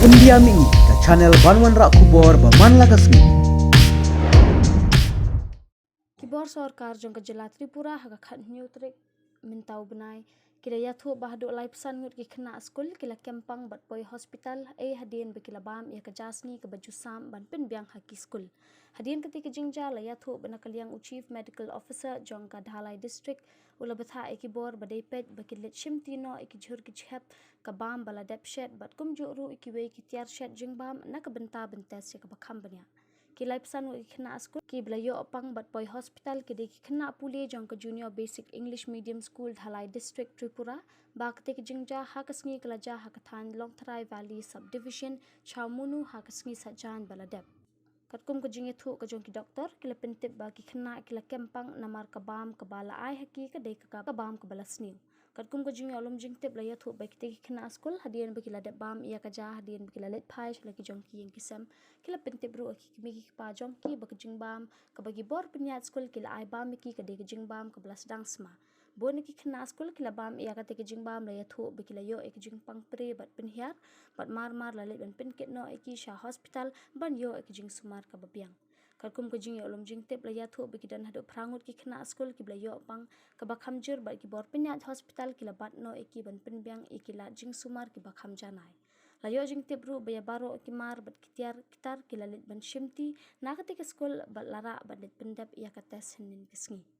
India Mi ke channel Banwan Rak Kubor Baman Lagasmi. Kibor Sarkar jong kejelat Tripura haga khat nyutrik mentau benai kila yathu bahdu lai pesan ngut ki kena skul kila kempang bat poi hospital hadien bekila bam ya kejasni ke baju sam ban pen biang haki skul hadien ketika jingja la yathu bana kaliang chief medical officer jong ka dhalai district ula betha ekibor badai pet bakilit shimtino ekijhur ki chhep ka bam bala dep shed bat kum juru ikiwe ki tiar shed jing bam na ka benta bentes ya ka bakham banya kilai pesan wi kena skul ki blayo opang bat poi hospital ki de kena puli jong ka junior basic english medium school dhalai district tripura ba kete jingja hakasngi kalaja hakathan longtharai valley subdivision chamunu hakasngi sajan baladep katkum ko jinge thu ka jong ki doctor kila pentip ba ki kena kila kempang namar ka bam ka bala ai haki ka de ka bam ka bala sniu katkum ko jinge olum jing tip la ya thu ba ki kena skul hadien ba kila de bam ya ka ja hadien ba kila let phai la ki jong ki yang kisam kila pentip ru ki mi ki pa jong ki ba ki jing bam ka bagi bor penyat skul kila ai bam ki ka de ki jing bam ka bala sedang sma bon ki kena skul kila bam ya ka te ki jing bam la ya thu ba kila yo ek jing pang pre bat penhiar bat mar la let ban pen ket no ek sha hospital ban yo ek jing sumar ka babiang kalkum ko jing olom jing tep la ya thu ba ki dan hadu prangut ki kena skul ki bla yo pang ka bakham jur ba ki bor penyat hospital kila bat no ek ban pen biang ikila jing sumar ki bakham janai layo jing tip ru baya baro ki mar bat kitiar kitar kila let ban shimti na ka te skul bat lara bat let pendap ya ka tes hinin kisngi